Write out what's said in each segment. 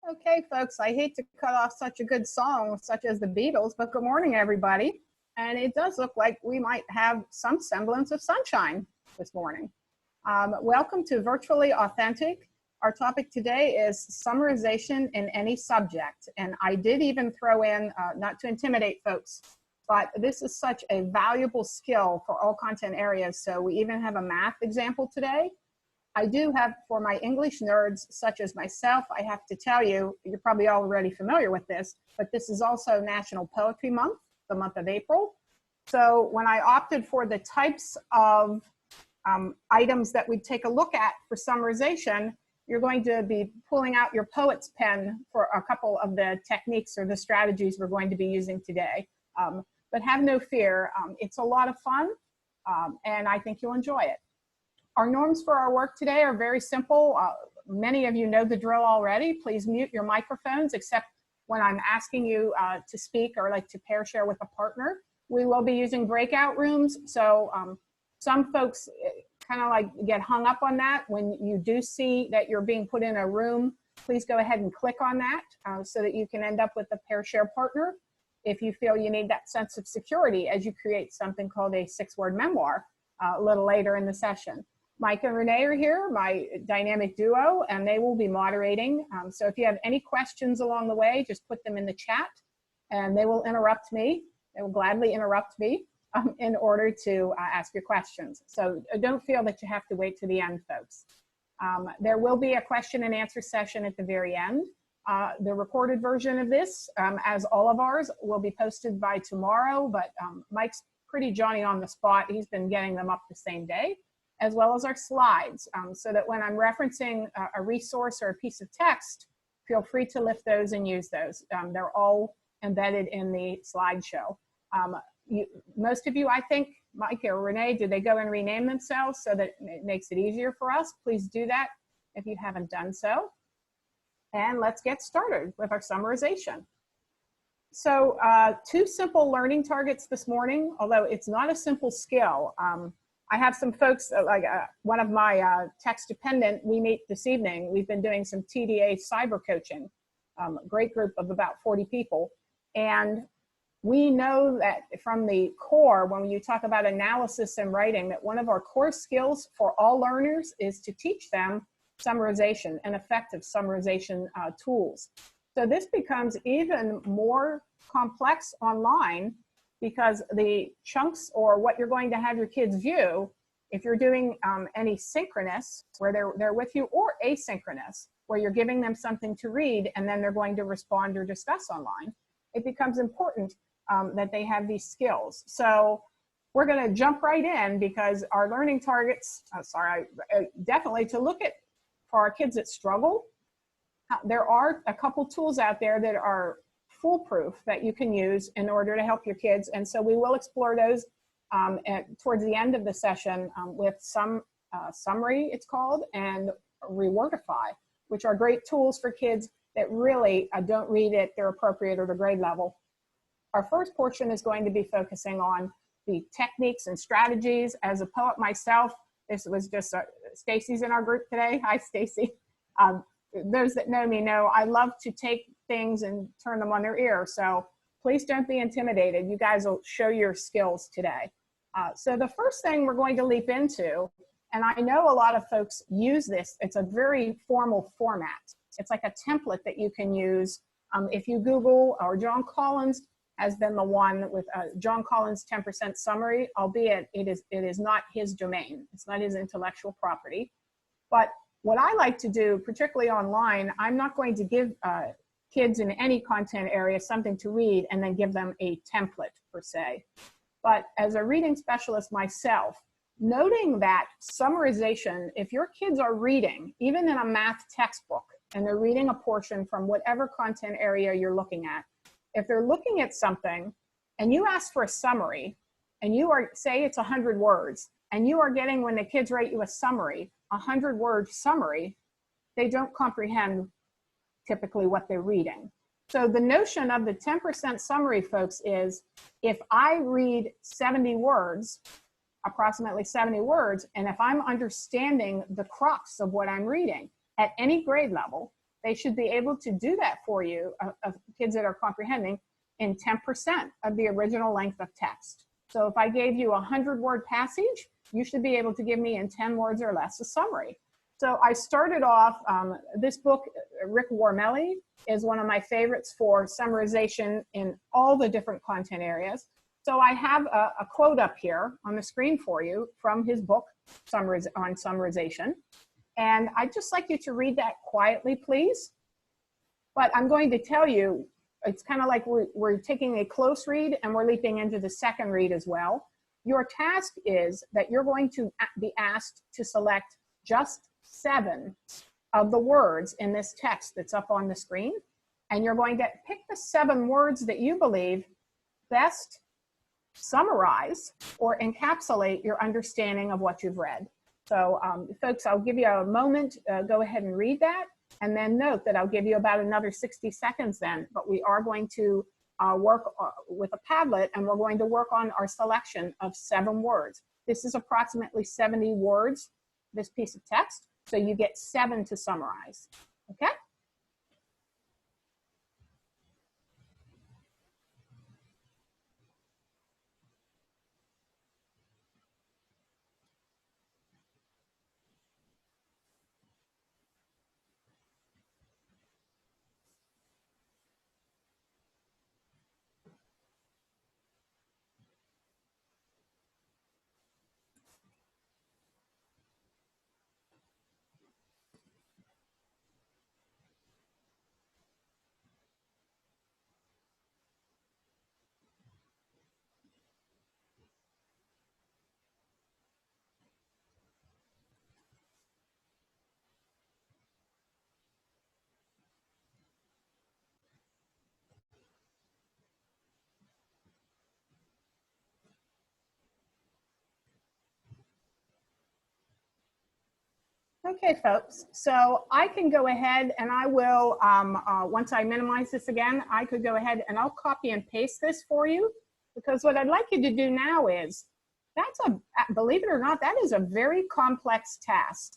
Okay, folks, I hate to cut off such a good song, such as the Beatles, but good morning, everybody. And it does look like we might have some semblance of sunshine this morning. Welcome to Virtually Authentic. Our topic today is summarization in any subject. And I did even throw in, not to intimidate folks, but this is such a valuable skill for all content areas. So we even have a math example today. I do have, for my English nerds such as myself, I have to tell you, you're probably already familiar with this, but this is also National Poetry Month, the month of April. So when I opted for the types of items that we'd take a look at for summarization, you're going to be pulling out your poet's pen for a couple of the techniques or the strategies we're going to be using today. But have no fear, it's a lot of fun, and I think you'll enjoy it. Our norms for our work today are very simple. Many of you know the drill already. Please mute your microphones except when I'm asking you to speak or like to pair share with a partner. We will be using breakout rooms. So some folks kind of like get hung up on that. When you do see that you're being put in a room, please go ahead and click on that so that you can end up with a pair share partner if you feel you need that sense of security as you create something called a 6-word memoir a little later in the session. Mike and Renee are here, my dynamic duo, and they will be moderating. So if you have any questions along the way, just put them in the chat and they will interrupt me. They will gladly interrupt me in order to ask your questions. So don't feel that you have to wait to the end, folks. There will be a question and answer session at the very end. The recorded version of this, as all of ours, will be posted by tomorrow, but Mike's pretty Johnny on the spot. He's been getting them up the same day, as well as our slides, so that when I'm referencing a resource or a piece of text, feel free to lift those and use those. They're all embedded in the slideshow. Most of you, I think, Mike or Renee, did they go and rename themselves so that it makes it easier for us? Please do that if you haven't done so. And let's get started with our summarization. So 2 simple learning targets this morning, although it's not a simple skill. I have some folks, like one of my text dependent, we meet this evening. We've been doing some TDA cyber coaching, a great group of about 40 people. And we know that from the core, when you talk about analysis and writing, that one of our core skills for all learners is to teach them summarization and effective summarization tools. So this becomes even more complex online because the chunks or what you're going to have your kids view, if you're doing any synchronous, where they're with you, or asynchronous, where you're giving them something to read and then they're going to respond or discuss online, it becomes important that they have these skills. So we're going to jump right in because our learning targets, definitely to look at for our kids that struggle, there are a couple tools out there that are foolproof that you can use in order to help your kids. And so we will explore those towards the end of the session with some summary, it's called, and Rewordify, which are great tools for kids that really don't read at their appropriate or the grade level. Our first portion is going to be focusing on the techniques and strategies. As a poet myself, this was just, Stacy's in our group today. Hi, Stacy. Those that know me know I love to take things and turn them on their ear. So please don't be intimidated. You guys will show your skills today. So the first thing we're going to leap into, and I know a lot of folks use this, it's a very formal format. It's like a template that you can use. If you Google, or John Collins has been the one with John Collins 10% summary, albeit it is not his domain. It's not his intellectual property. But what I like to do, particularly online, I'm not going to give kids in any content area something to read and then give them a template per se. But as a reading specialist myself, noting that summarization, if your kids are reading, even in a math textbook, and they're reading a portion from whatever content area you're looking at, if they're looking at something and you ask for a summary and you are, say it's 100 words, and you are getting, when the kids write you a summary, 100-word summary, they don't comprehend typically what they're reading. So the notion of the 10% summary, folks, is if I read 70 words, approximately 70 words, and if I'm understanding the crux of what I'm reading at any grade level, they should be able to do that for you, kids that are comprehending, in 10% of the original length of text. So if I gave you a 100-word passage, you should be able to give me in 10 words or less a summary. So I started off, this book, Rick Warmelli, is one of my favorites for summarization in all the different content areas. So I have a quote up here on the screen for you from his book on summarization. And I'd just like you to read that quietly, please. But I'm going to tell you, it's kind of like we're taking a close read and we're leaping into the second read as well. Your task is that you're going to be asked to select just 7 of the words in this text that's up on the screen. And you're going to pick the 7 words that you believe best summarize or encapsulate your understanding of what you've read. So folks, I'll give you a moment, go ahead and read that. And then note that I'll give you about another 60 seconds then, but we are going to work with a Padlet, and we're going to work on our selection of 7 words. This is approximately 70 words, this piece of text, so you get 7 to summarize, okay? Okay, folks, so I can go ahead and I will, once I minimize this again, I could go ahead and I'll copy and paste this for you, because what I'd like you to do now is, believe it or not, that is a very complex task,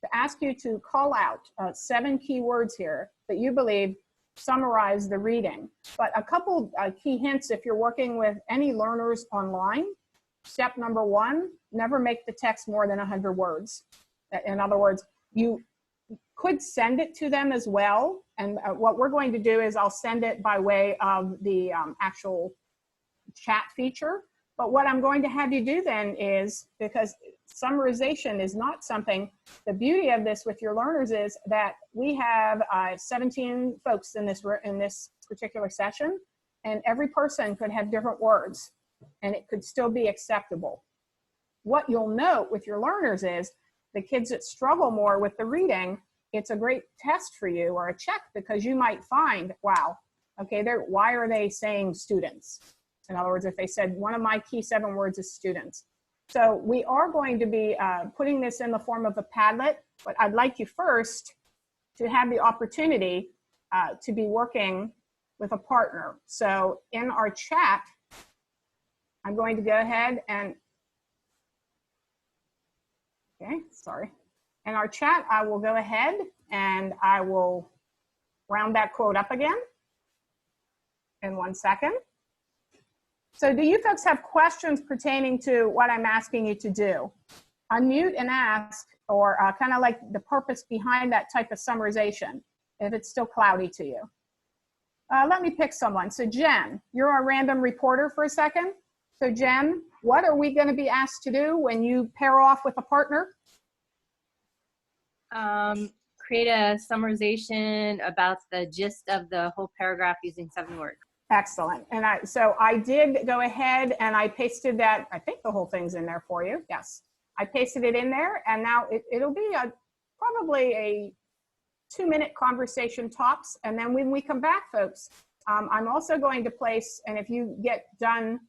to ask you to call out 7 keywords here that you believe summarize the reading. But a couple key hints if you're working with any learners online. Step number 1, never make the text more than 100 words. In other words, you could send it to them as well. And what we're going to do is I'll send it by way of the actual chat feature. But what I'm going to have you do then is, because summarization is not something, the beauty of this with your learners is that we have 17 folks in this particular session, and every person could have different words, and it could still be acceptable. What you'll note with your learners is, the kids that struggle more with the reading, it's a great test for you or a check, because you might find, wow, okay, why are they saying students? In other words, if they said one of my key 7 words is students. So we are going to be putting this in the form of a Padlet, but I'd like you first to have the opportunity to be working with a partner. So in our chat, I'm going to go ahead and okay, sorry. In our chat, I will go ahead and I will round that quote up again in 1 second. So do you folks have questions pertaining to what I'm asking you to do? Unmute and ask, or kind of like the purpose behind that type of summarization, if it's still cloudy to you. Let me pick someone. So Jen, you're our random reporter for a second. So Jen, what are we going to be asked to do when you pair off with a partner? Create a summarization about the gist of the whole paragraph using 7 words. Excellent. And so I did go ahead and I pasted that. I think the whole thing's in there for you. Yes, I pasted it in there, and now it'll be probably a 2-minute conversation tops. And then when we come back, folks, I'm also going to place, and if you get done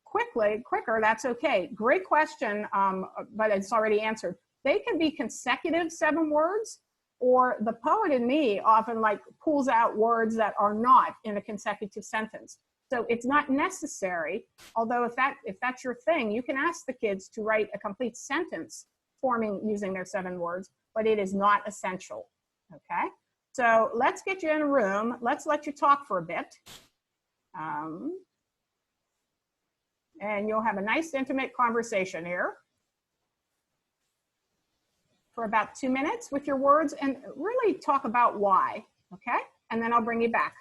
quicker, that's okay. Great question, but it's already answered. They can be consecutive 7 words, or the poet in me often pulls out words that are not in a consecutive sentence. So it's not necessary, although if that's your thing, you can ask the kids to write a complete sentence forming using their 7 words, but it is not essential. Okay, so let's get you in a room. Let's let you talk for a bit. And you'll have a nice intimate conversation here for about 2 minutes with your words, and really talk about why, okay? And then I'll bring you back.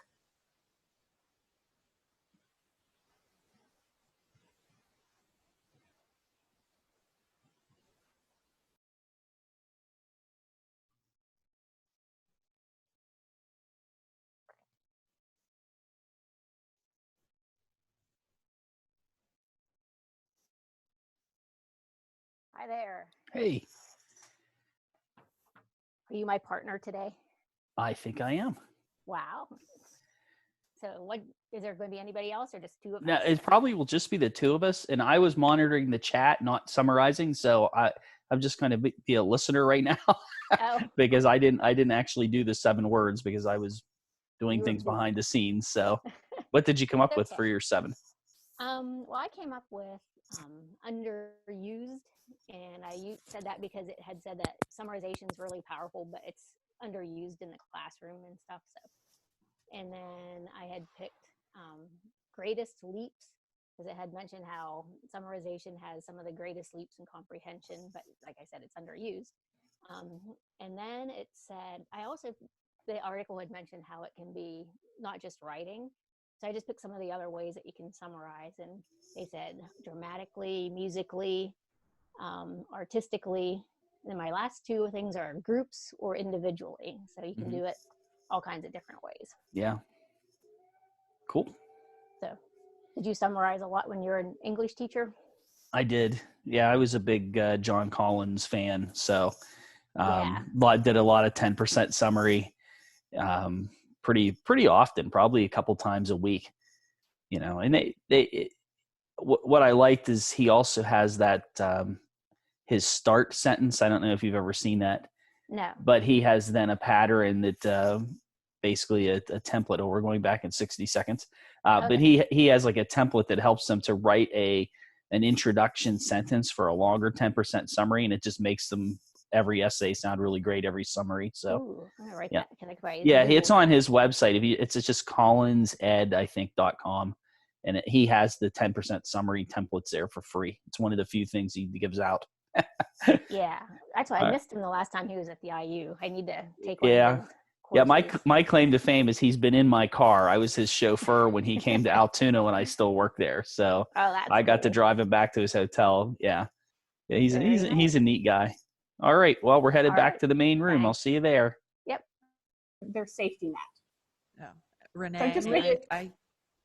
Hi there. Hey, Are you my partner today? I think I am. Wow. So what is there going to be anybody else or just two of Now, us? it probably will just be the two of us, and I was monitoring the chat, not summarizing. So I'm just going to be a listener right now Oh. because I didn't actually do the 7 words because I was doing You were things busy. behind the scenes. So what did you come up with for your 7? Well, I came up with underused, and I said that because it had said that summarization is really powerful, but it's underused in the classroom and stuff. So, and then I had picked greatest leaps, because it had mentioned how summarization has some of the greatest leaps in comprehension, but like I said, it's underused. And then it said, the article had mentioned how it can be not just writing. So I just picked some of the other ways that you can summarize, and they said dramatically, musically, artistically. And then my last 2 things are groups or individually. So you can do it all kinds of different ways. Yeah. Cool. So did you summarize a lot when you're an English teacher? I did. Yeah, I was a big John Collins fan. So Yeah. did a lot of 10% summary pretty often, probably a couple times a week. You know, and what I liked is he also has that his start sentence. I don't know if you've ever seen that. No. But he has then a pattern that basically a template. Or we're going back in 60 seconds. Okay. But he has like a template that helps them to write an introduction sentence for a longer 10% summary, and it just makes them every essay sound really great, every summary. So Ooh, I'm gonna write yeah. that. Can I write Yeah, Google it's on his website. It's just collinsed, I think, .com. And he has the 10% summary templates there for free. It's one of the few things he gives out. Yeah, that's why I missed him the last time he was at the IU. I need to take one of his Yeah, courses. my claim to fame is he's been in my car. I was his chauffeur when he came to Altoona when I still worked there. So that's I got to cool. drive him back to his hotel. Yeah, he's Very he's a neat guy. All right, well, we're headed back to the main room. I'll see you there. Yep. Their safety net. Oh, Renee, So just make it, I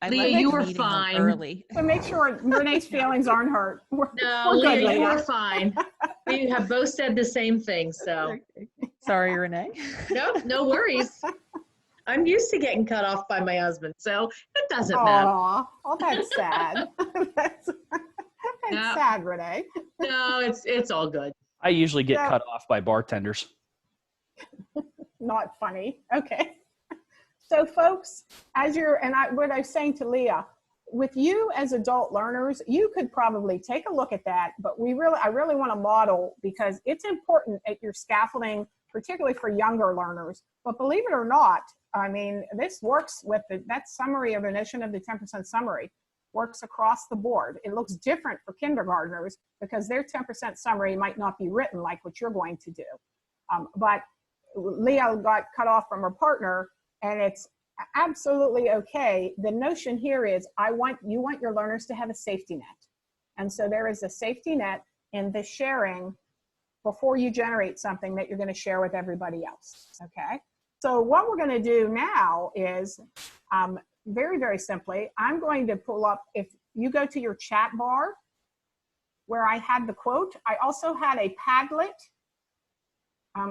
Leah, left you the were meeting fine. early. so make sure Renee's feelings aren't hurt. We're No, good, Leah, you Leah. were fine. We have both said the same thing, so Sorry, Renee. no worries. I'm used to getting cut off by my husband, so it doesn't matter. Oh, that's sad. That's No. sad, Renee. No, it's all good. I usually get cut off by bartenders. Not funny. Okay. So folks, what I was saying to Leah, with you as adult learners, you could probably take a look at that, but I really want to model, because it's important at your scaffolding, particularly for younger learners. But believe it or not, I mean, this works with that summary of edition of the 10% summary works across the board. It looks different for kindergartners because their 10% summary might not be written like what you're going to do. But Leah got cut off from her partner, and it's absolutely okay. The notion here is you want your learners to have a safety net. And so there is a safety net in the sharing before you generate something that you're going to share with everybody else. Okay. So what we're going to do now is very, very simply, I'm going to pull up, if you go to your chat bar where I had the quote, I also had a Padlet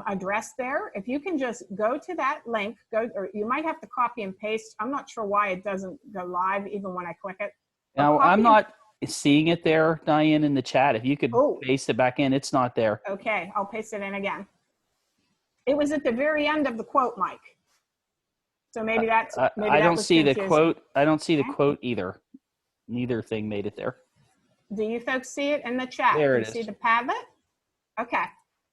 address there. If you can just go to that link, or you might have to copy and paste. I'm not sure why it doesn't go live even when I click it. Now, I'm not seeing it there, Diane, in the chat. If you could paste it back in, it's not there. Okay, I'll paste it in again. It was at the very end of the quote, Mike. So maybe that's I don't see the quote. I don't see the quote either. Neither thing made it there. Do you folks see it in the chat? There You it is. see the Padlet? Okay.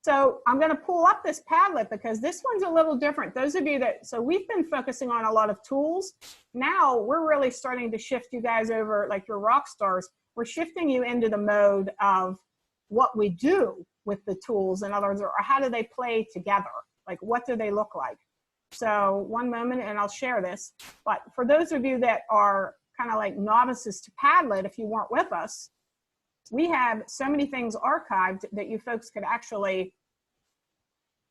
So I'm going to pull up this Padlet because this one's a little different. Those of you that, so we've been focusing on a lot of tools. Now we're really starting to shift you guys over, like your rock stars. We're shifting you into the mode of what we do with the tools. In other words, or how do they play together? Like, what do they look like? So one moment and I'll share this. But for those of you that are kind of like novices to Padlet, if you weren't with us, we have so many things archived that you folks could actually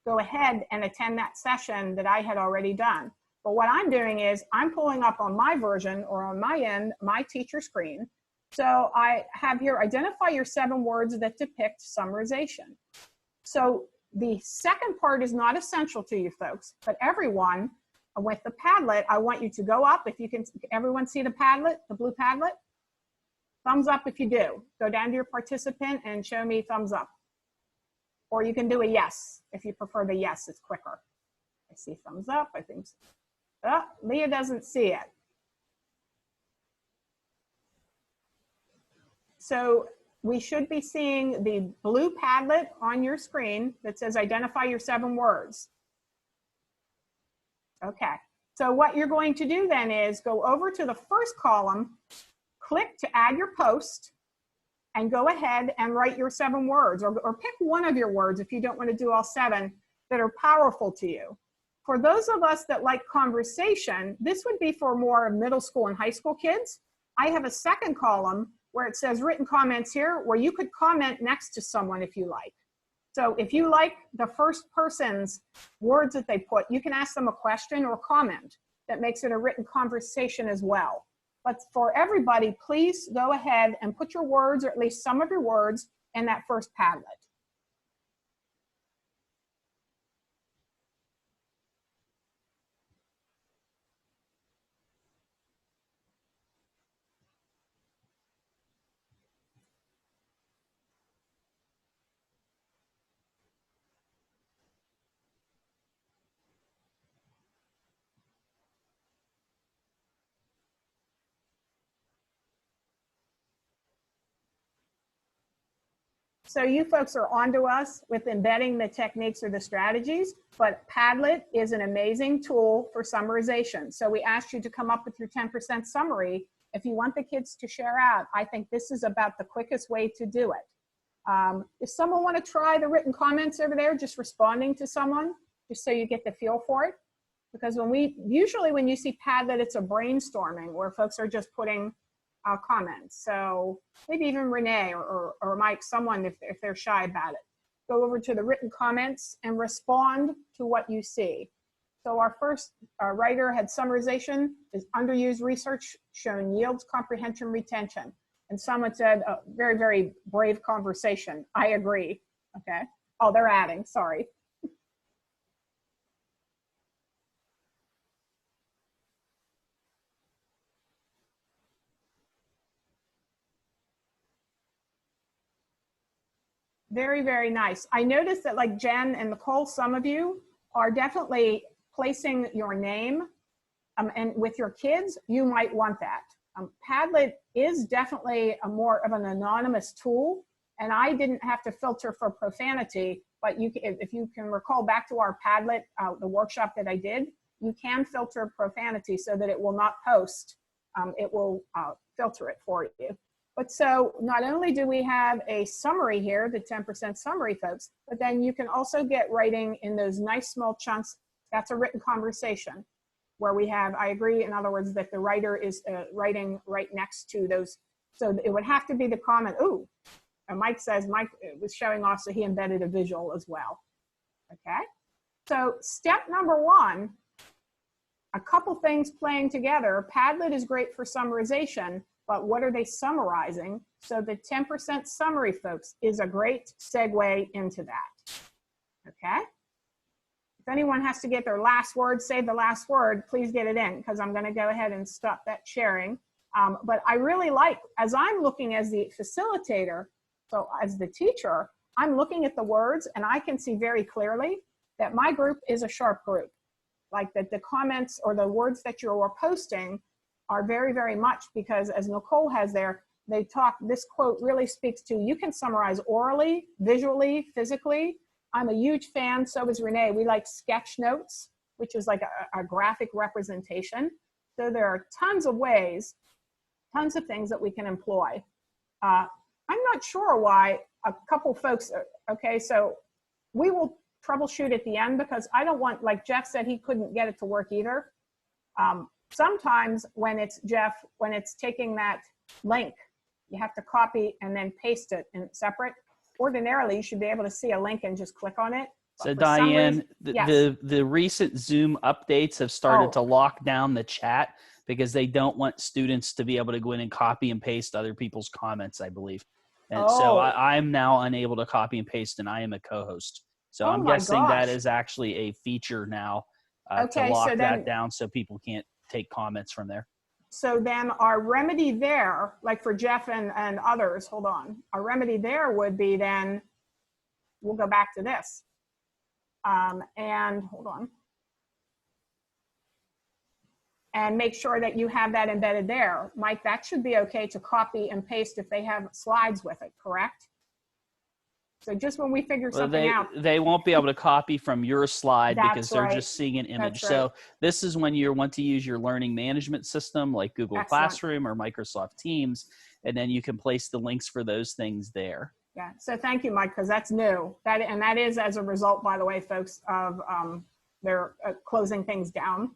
go ahead and attend that session that I had already done. But what I'm doing is I'm pulling up on my version or on my end, my teacher screen. So I have here, identify your 7 words that depict summarization. So the second part is not essential to you folks, but everyone with the Padlet, I want you to go up. If you can, everyone see the Padlet, the blue Padlet? Thumbs up if you do. Go down to your participant and show me thumbs up. Or you can do a yes if you prefer the yes, it's quicker. I see thumbs up, I think. Oh, Leah doesn't see it. So we should be seeing the blue Padlet on your screen that says identify your 7 words. Okay, so what you're going to do then is go over to the first column, click to add your post, and go ahead and write your 7 words, or pick one of your words if you don't want to do all 7 that are powerful to you. For those of us that like conversation, this would be for more middle school and high school kids. I have a second column where it says written comments here, where you could comment next to someone if you like. So if you like the first person's words that they put, you can ask them a question or comment that makes it a written conversation as well. But for everybody, please go ahead and put your words, or at least some of your words, in that first Padlet. So you folks are onto us with embedding the techniques or the strategies, but Padlet is an amazing tool for summarization. So we asked you to come up with your 10% summary. If you want the kids to share out, I think this is about the quickest way to do it. If someone want to try the written comments over there, just responding to someone, just so you get the feel for it. Because usually when you see Padlet, it's a brainstorming where folks are just putting comments. So maybe even Renee or Mike, someone, if they're shy about it, go over to the written comments and respond to what you see. So our first writer had summarization is underused research showing yields, comprehension, retention. And someone said, very, very brave conversation. I agree. Okay. Oh, they're adding, sorry. Very, very nice. I noticed that like Jen and Nicole, some of you are definitely placing your name and with your kids, you might want that. Padlet is definitely a more of an anonymous tool, and I didn't have to filter for profanity, but if you can recall back to our Padlet, the workshop that I did, you can filter profanity so that it will not post, it will filter it for you. But so not only do we have a summary here, the 10% summary folks, but then you can also get writing in those nice small chunks. That's a written conversation where we have, I agree, in other words, that the writer is writing right next to those. So it would have to be the comment, ooh, and Mike says, Mike was showing off, so he embedded a visual as well, okay? So step number 1, a couple things playing together. Padlet is great for summarization, but what are they summarizing? So the 10% summary, folks, is a great segue into that, okay? If anyone has to get their last word, say the last word, please get it in, because I'm gonna go ahead and stop that sharing. But I really like, as I'm looking as the facilitator, so as the teacher, I'm looking at the words and I can see very clearly that my group is a sharp group. Like that the comments or the words that you're posting are very, very much, because as Nicole has there, they talk, this quote really speaks to, you can summarize orally, visually, physically, I'm a huge fan, so is Renee. We like sketch notes, which is like a graphic representation. So there are tons of ways, tons of things that we can employ. I'm not sure why a couple folks, okay, so we will troubleshoot at the end because I don't want, like Jeff said, he couldn't get it to work either. Sometimes when it's Jeff, when it's taking that link, you have to copy and then paste it in separate. Ordinarily, you should be able to see a link and just click on it. So Diane, yes. the recent Zoom updates have started to lock down the chat because they don't want students to be able to go in and copy and paste other people's comments, I believe. And so I'm now unable to copy and paste, and I am a co-host. So I'm guessing that is actually a feature now to lock that down so people can't take comments from there. So then our remedy there, like for Jeff and others, hold on, our remedy there would be then, we'll go back to this. And hold on. And make sure that you have that embedded there. Mike, that should be okay to copy and paste if they have slides with it, correct? So just when we figure something out. They won't be able to copy from your slide because they're just seeing an image. So this is when you want to use your learning management system like Google Classroom or Microsoft Teams, and then you can place the links for those things there. Yeah, so thank you, Mike, because that's new. And that is as a result, by the way, folks, of they're closing things down.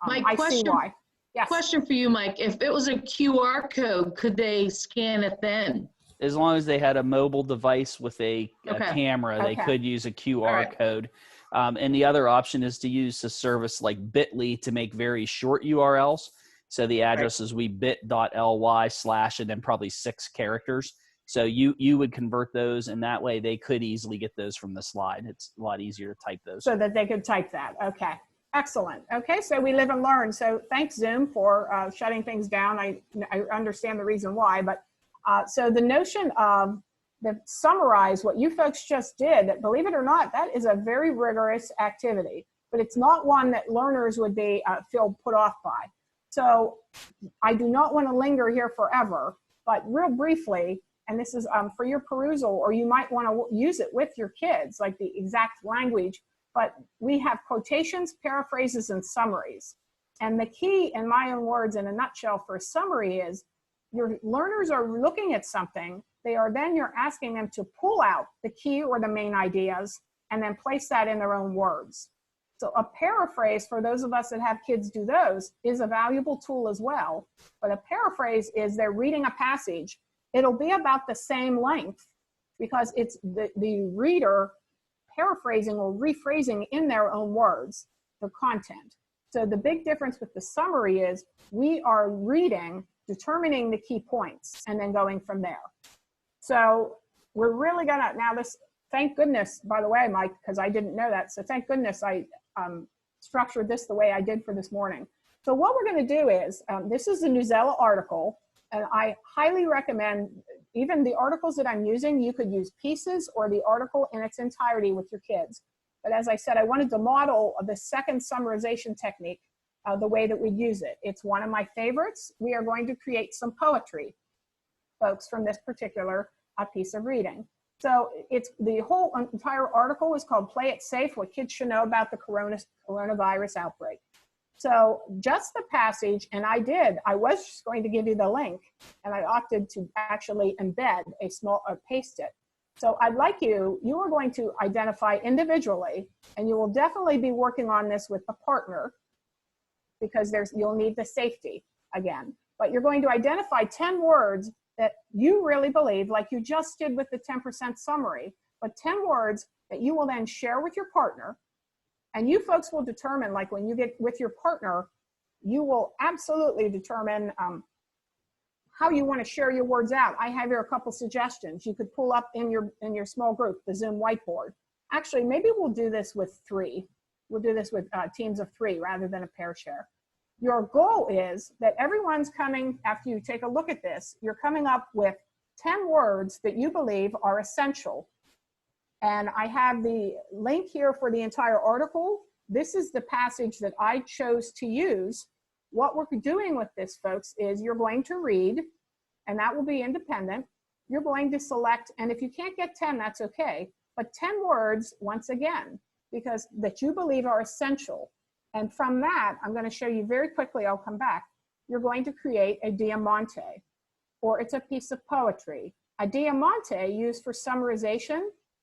I see why. Yes. Question for you, Mike. If it was a QR code, could they scan it then? As long as they had a mobile device with a camera, they could use a QR code. And the other option is to use a service like Bitly to make very short URLs. So the address is bit.ly/ and then probably 6 characters. So you would convert those, and that way they could easily get those from the slide. It's a lot easier to type those. So that they could type that. Okay. Excellent. Okay, so we live and learn. So thanks, Zoom, for shutting things down. I understand the reason why, but so the notion of the summarize what you folks just did, believe it or not, that is a very rigorous activity, but it's not one that learners would be feel put off by. So I do not want to linger here forever, but real briefly, and this is for your perusal, or you might want to use it with your kids, like the exact language, but we have quotations, paraphrases, and summaries. And the key, in my own words, in a nutshell, for a summary is your learners are looking at something, you're asking them to pull out the key or the main ideas and then place that in their own words. So a paraphrase, for those of us that have kids do those, is a valuable tool as well. But a paraphrase is they're reading a passage. It'll be about the same length because it's the reader paraphrasing or rephrasing in their own words the content. So the big difference with the summary is we are reading, determining the key points, and then going from there. So we're really gonna, now this, thank goodness, by the way, Mike, because I didn't know that. So thank goodness I structured this the way I did for this morning. So what we're gonna do is, this is a Newsela article, and I highly recommend, even the articles that I'm using, you could use pieces or the article in its entirety with your kids. But as I said, I wanted to model the second summarization technique the way that we use it. It's one of my favorites. We are going to create some poetry, folks, from this particular piece of reading. So it's the whole entire article is called Play It Safe, What Kids Should Know About the Coronavirus Outbreak. So just the passage, and I was just going to give you the link, and I opted to actually embed a small, paste it. So I'd like you are going to identify individually, and you will definitely be working on this with a partner because you'll need the safety again. But you're going to identify 10 words that you really believe, like you just did with the 10% summary, but 10 words that you will then share with your partner. And you folks will determine, like when you get with your partner, you will absolutely determine how you want to share your words out. I have here a couple suggestions. You could pull up in your small group, the Zoom whiteboard. Actually, maybe we'll do this with 3. We'll do this with teams of 3 rather than a pair share. Your goal is that everyone's coming, after you take a look at this, you're coming up with 10 words that you believe are essential. And I have the link here for the entire article. This is the passage that I chose to use. What we're doing with this, folks, is you're going to read, and that will be independent. You're going to select, and if you can't get 10, that's okay. but 10 words, once again, because that you believe are essential. And from that, I'm going to show you very quickly, I'll come back. You're going to create a diamante, or it's a piece of poetry. A diamante used for summarization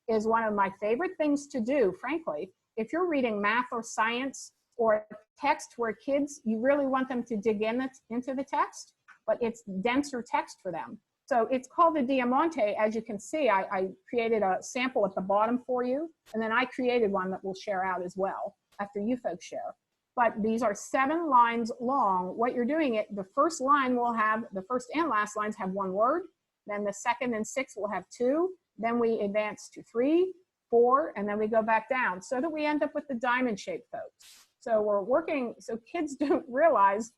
is one of my favorite things to do, frankly. If you're reading math or science or text where kids, you really want them to dig into the text, but it's denser text for them. So it's called a diamante. As you can see, I created a sample at the bottom for you, and then I created one that we'll share out as well after you folks share. But these are 7 lines long. What you're doing, the first line will have, the first and last lines have 1 word, then the second and 6th will have 2, then we advance to 3, 4, and then we go back down so that we end up with the diamond shape, folks. So we're working, so kids don't realize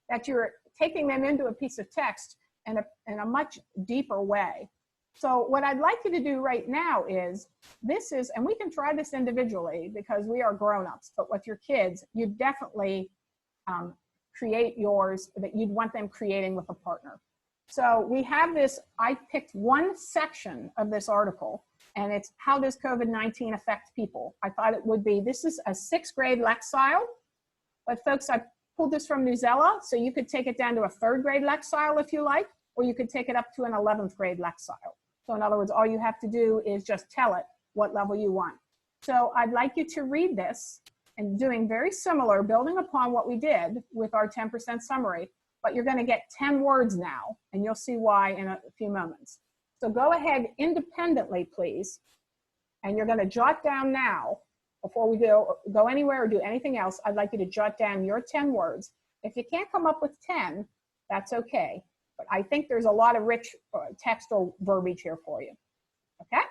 that you're taking them into a piece of text in a much deeper way. So what I'd like you to do right now is, and we can try this individually because we are grown-ups, but with your kids, you definitely create yours that you'd want them creating with a partner. So we have this, I picked one section of this article, and it's how does COVID-19 affect people? I thought it would be, this is a 6th grade Lexile, but folks, I pulled this from Newsella, so you could take it down to a 3rd grade Lexile if you like, or you could take it up to an 11th grade Lexile. So in other words, all you have to do is just tell it what level you want. So I'd like you to read this and doing very similar, building upon what we did with our 10% summary, but you're going to get 10 words now, and you'll see why in a few moments. So go ahead independently, please, and you're going to jot down now, before we go anywhere or do anything else, I'd like you to jot down your 10 words. If you can't come up with 10, that's okay. But I think there's a lot of rich text or verbiage here for you. Okay?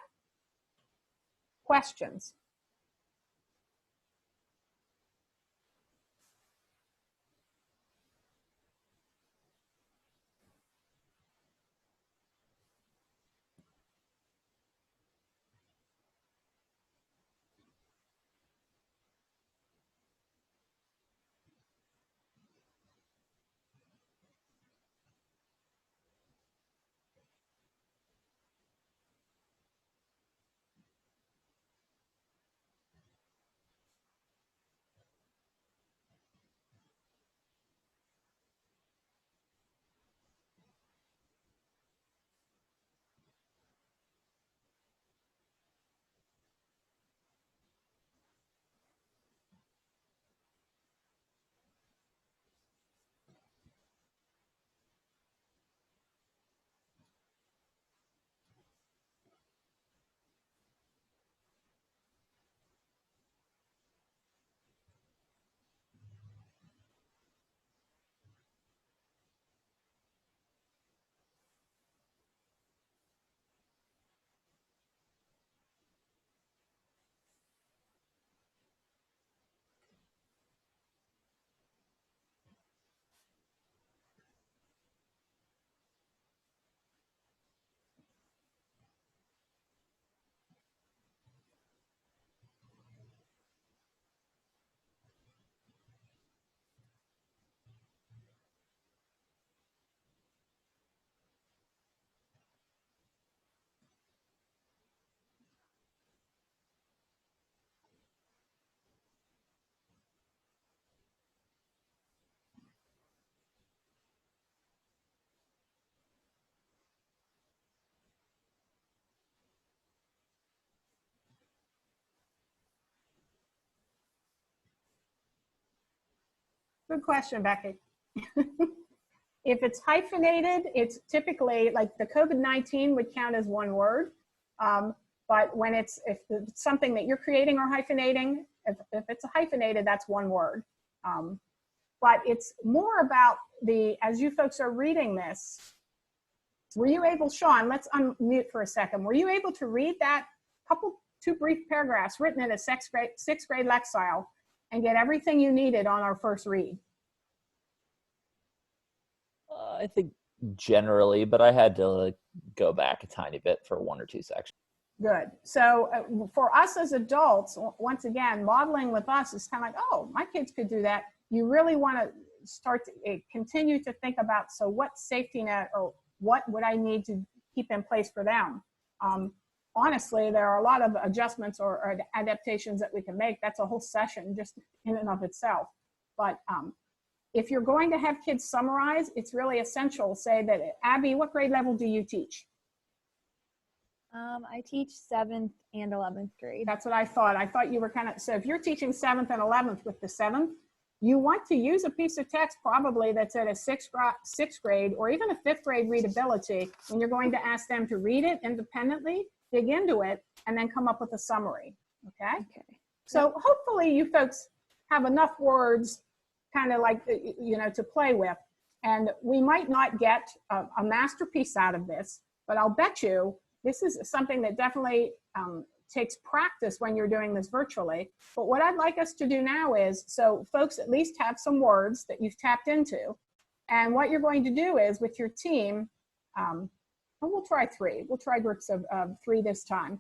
Questions? Good question, Becky. If it's hyphenated, it's typically like the COVID-19 would count as 1 word. But when if it's something that you're creating or hyphenating, if it's hyphenated, that's 1 word. But it's more about as you folks are reading this, were you able, Sean, let's unmute for a second. Were you able to read that 2 brief paragraphs written in a 6th grade Lexile and get everything you needed on our first read? I think generally, but I had to go back a tiny bit for 1 or 2 sections. Good. So for us as adults, once again, modeling with us is kind of like, oh, my kids could do that. You really want to start to continue to think about, so what safety net or what would I need to keep in place for them? honestly, there are a lot of adjustments or adaptations that we can make. That's a whole session just in and of itself. But if you're going to have kids summarize, it's really essential. Say that, Abby, what grade level do you teach? I teach 7th and 11th grade. That's what I thought. I thought you were kind of, so if you're teaching 7th and 11th with the 7th, you want to use a piece of text probably that's at a sixth grade or even a 5th grade readability when you're going to ask them to read it independently, dig into it, and then come up with a summary, okay? So hopefully you folks have enough words kind of like, you know, to play with. And we might not get a masterpiece out of this, but I'll bet you this is something that definitely takes practice when you're doing this virtually. But what I'd like us to do now is, so folks at least have some words that you've tapped into. And what you're going to do is with your team, and we'll try 3. We'll try groups of 3 this time.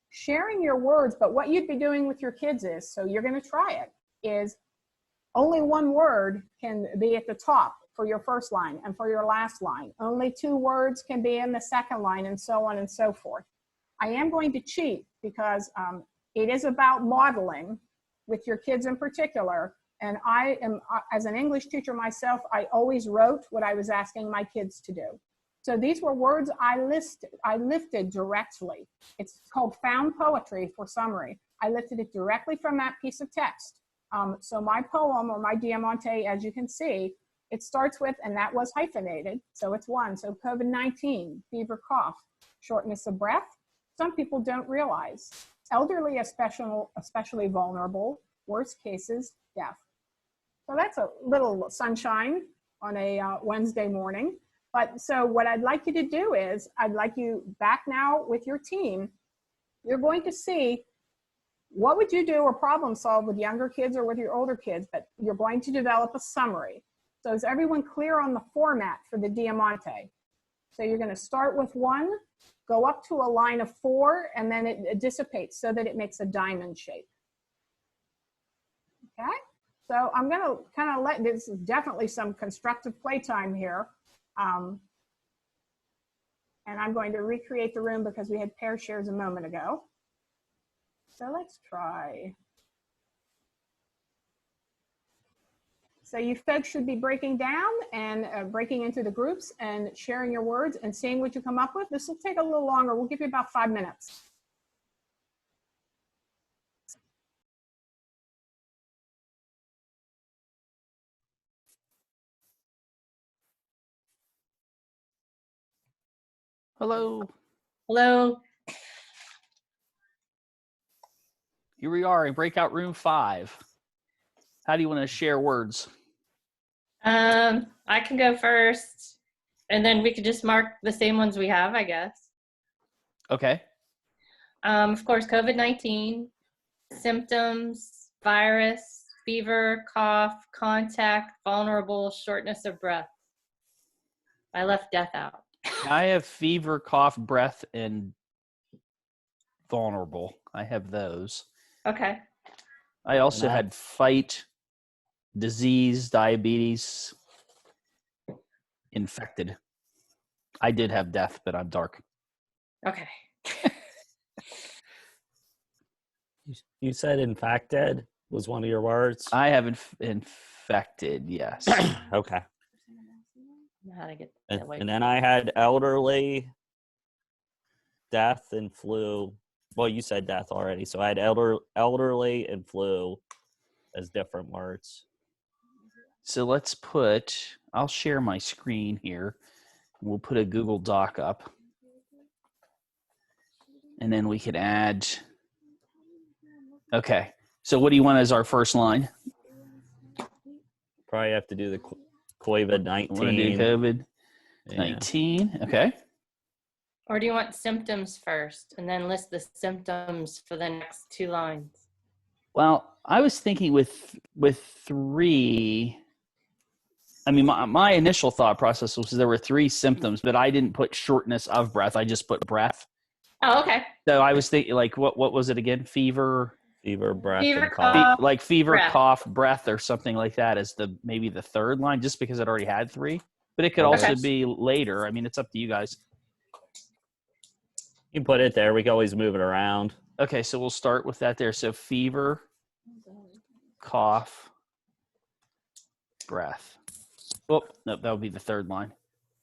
Sharing your words, but what you'd be doing with your kids is, so you're going to try it, is only one word can be at the top for your first line and for your last line. Only 2 words can be in the second line, and so on and so forth. I am going to cheat because it is about modeling with your kids in particular. And I am, as an English teacher myself, I always wrote what I was asking my kids to do. So these were words I lifted directly. It's called found poetry for summary. I lifted it directly from that piece of text. So my poem, or my Diamante, as you can see, it starts with, and that was hyphenated, so it's 1. So COVID-19, fever, cough, shortness of breath. Some people don't realize. Elderly, especially vulnerable, worst cases, death. So that's a little sunshine on a Wednesday morning. But so what I'd like you to do is, I'd like you back now with your team. You're going to see what would you do or problem solve with younger kids or with your older kids, but you're going to develop a summary. So is everyone clear on the format for the Diamante? So you're going to start with 1, go up to a line of 4, and then it dissipates so that it makes a diamond shape. Okay? So I'm going to kind of let, this is definitely some constructive playtime here. And I'm going to recreate the room because we had pair shares a moment ago. So let's try. So you folks should be breaking down and breaking into the groups and sharing your words and seeing what you come up with. This will take a little longer. We'll give you about 5 minutes. Hello. Hello. Here we are in breakout room 5. How do you want to share words? I can go first, and then we could just mark the same ones we have, I guess. Okay. Of course, COVID-19, symptoms, virus, fever, cough, contact, vulnerable, shortness of breath. I left death out. I have fever, cough, breath, and vulnerable. I have those. Okay. I also had fight, disease, diabetes, infected. I did have death, but I'm dark. Okay. You said infected was one of your words? I have infected, yes. Okay. I know how to get And, that way. and then I had elderly, death, and flu. Well, you said death already. So I had elderly and flu as different words. So let's put, I'll share my screen here. We'll put a Google Doc up. And then we could add, okay. So what do you want as our first line? Probably have to do the COVID-19. Want to do COVID-19, Yeah. Okay. Or do you want symptoms first and then list the symptoms for the next 2 lines? Well, I was thinking with 3, I mean, my initial thought process was there were 3 symptoms, but I didn't put shortness of breath. I just put breath. Oh, okay. So I was thinking, like, what was it again? Fever, Breath, Fever, and cough. cough. like fever, breath. cough, breath, or something like that as maybe the 3rd line, just because it already had 3. But it could Okay. also be later. I mean, it's up to you guys. You can put it there. We can always move it around. Okay, so we'll start with that there. So fever, cough, breath. Oh, no, that would be the third line.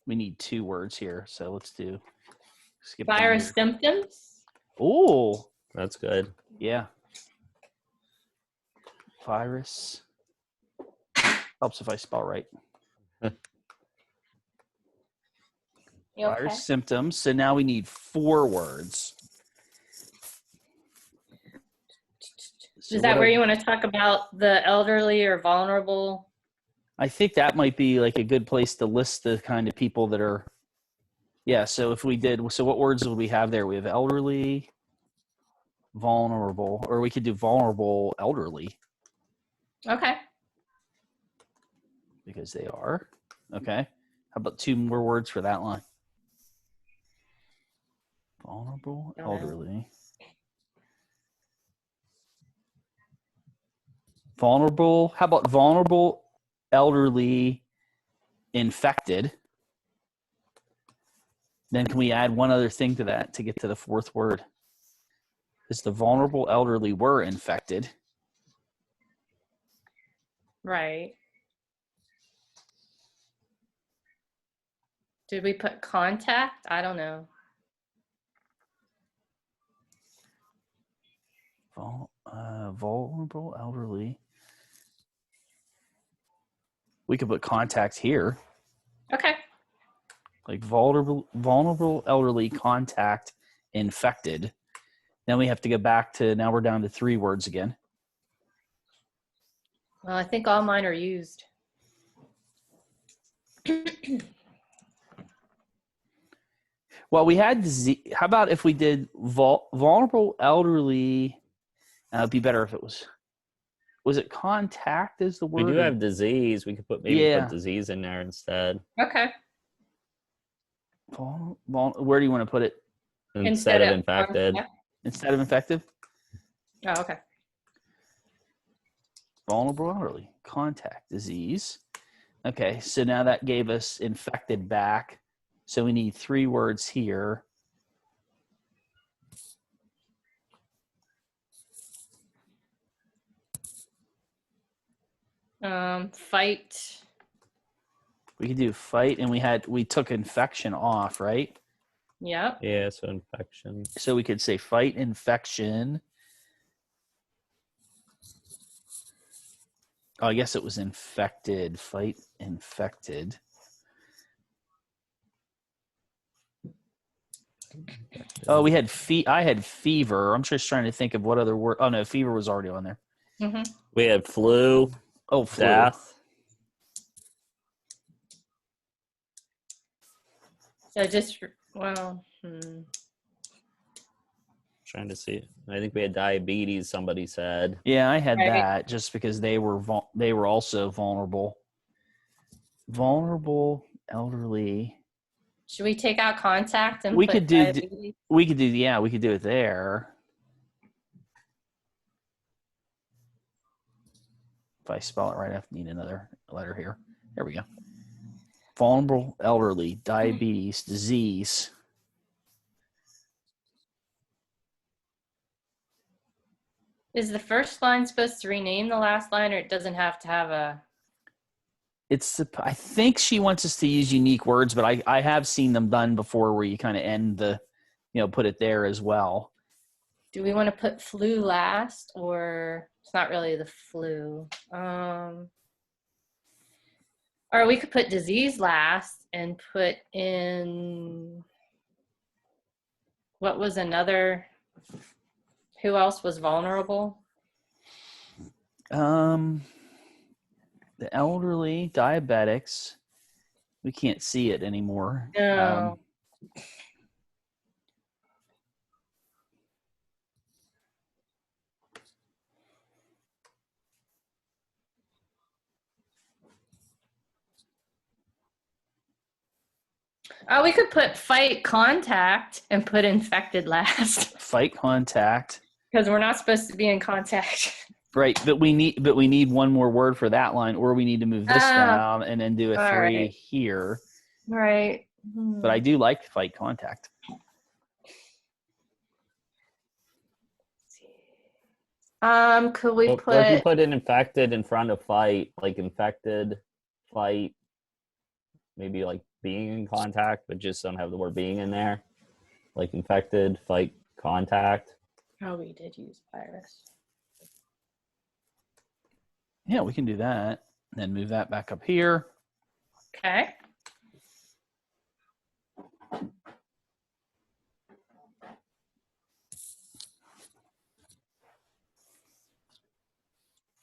We need 2 words here, so let's skip down Virus here. symptoms. Oh, That's good. yeah. Virus. Helps if I spell right. You okay? Virus symptoms. So now we need 4 words. So Is that what where are- you want to talk about the elderly or vulnerable? I think that might be like a good place to list the kind of people that are. Yeah. So if we did, so what words would we have there? We have elderly, vulnerable, or we could do vulnerable elderly Okay. because they are. Okay. How about 2 more words for that line? Vulnerable Don't know. elderly. Vulnerable. How about vulnerable elderly infected? Then can we add one other thing to that to get to the 4th word? Is the vulnerable elderly were infected? Right. Did we put contact? I don't know. Vulnerable elderly. We could put contact here, Okay. like vulnerable elderly contact infected. Then we have to go back to, now we're down to 3 words again. Well, I think all mine are used. Well, we had how about if we did vulnerable elderly? It'd be better if it was it contact is the We word? do have disease. We could put disease in there instead. Okay. Where do you want to put it? Instead of infected. contact. Instead of infected? Oh, okay. Vulnerable elderly contact disease. Okay, so now that gave us infected back. So we need 3 words here. Fight. We could do fight, and we took infection off, right? Yep. Yeah, so infection. So we could say fight infection. Oh, I guess it was infected. Fight infected. Oh, we had I had fever. I'm just trying to think of what other word. Oh no, fever was already on there. Mm-hmm. We had flu. Oh, flu. Death. So just Trying to see. I think we had diabetes. Somebody said. Yeah, I had Right. that just because they were also vulnerable. Vulnerable elderly. should we take out contact and We put could do diabetes? we could do it there. If I spell it right, I have to need another letter here. There we go. Vulnerable elderly, diabetes, disease. Is the first line supposed to rename the last line, or it doesn't have to have a? I think she wants us to use unique words, but I have seen them done before where you kind of end put it there as well. Do we want to put flu last, or it's not really the flu? Or we could put disease last and put in, what was another, who else was vulnerable? The elderly, diabetics. We can't see it anymore. No. Oh, we could put fight contact and put infected last Fight contact. because we're not supposed to be in contact. Right, but we need one more word for that line, or we need to move this down and then do a 3 right. here. Right. But I do like fight contact. Could we Well, if you put, put an infected in front of fight, like infected, fight, maybe like being in contact, but just don't have the word being in there. Like infected, fight, contact. Oh, we did use virus. Yeah, we can do that. Then move that back up here. Okay.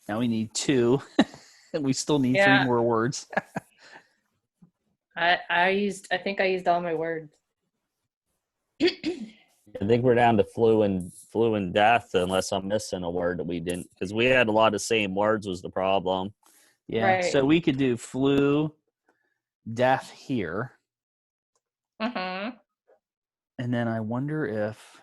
Now we need 2, and we still need 3 Yeah. more words. I think I used all my words. I think we're down to flu and death, unless I'm missing a word that we didn't, because we had a lot of same words was the problem. Yeah, Right. so we could do flu, death here. Mm-hmm. And then I wonder if,